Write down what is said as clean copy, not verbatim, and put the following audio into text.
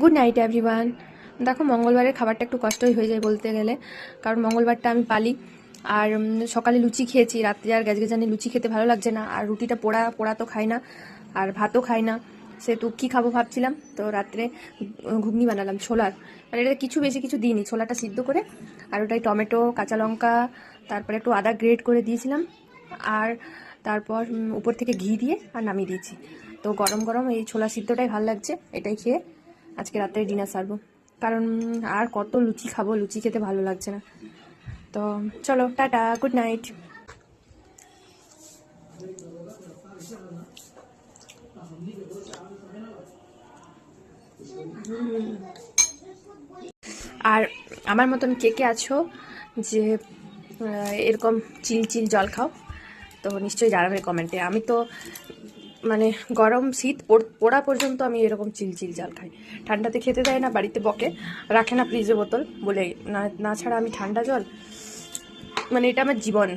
Good night everyone. দেখো, মঙ্গলবারের খাবারটা একটু কষ্টই হয়ে যায় বলতে গেলে, কারণ মঙ্গলবারটা আমি পালি। আর সকালে লুচি খেয়েছি, রাত্রে আর গ্যাজগেজানি লুচি খেতে ভালো লাগছে না, আর রুটিটা পোড়া পোড়া তো খাই না, আর ভাতও খাই না, সেহেতু কী খাবো ভাবছিলাম। তো রাত্রে ঘুগনি বানালাম ছোলার, মানে এটা কিছু বেশি কিছু দিইনি, ছোলাটা সিদ্ধ করে আর ওটাই টমেটো, কাঁচা লঙ্কা, তারপরে একটু আদা গ্রেট করে দিয়েছিলাম, আর তারপর উপর থেকে ঘি দিয়ে আর নামিয়ে দিয়েছি। তো গরম গরম এই ছোলা সিদ্ধটাই ভালো লাগছে, এটাই খেয়ে আজকে রাত্রে ডিনার সারবো, কারণ আর কত লুচি খাবো, লুচি খেতে ভালো লাগছে না। তো চলো, টাটা, গুড নাইট। আর আমার মতন কে কে আছো যে এরকম চিল চিল জল খাও, তো নিশ্চয়ই জানাবে কমেন্টে। আমি তো মানে গরম শীত পোড়া পর্যন্ত আমি এরকম চিল জল খাই। ঠান্ডাতে খেতে দেয় না, বাড়িতে বকে, রাখে না ফ্রিজে বোতল বলে, না না ছাড়া আমি ঠান্ডা জল, মানে এটা আমার জীবন।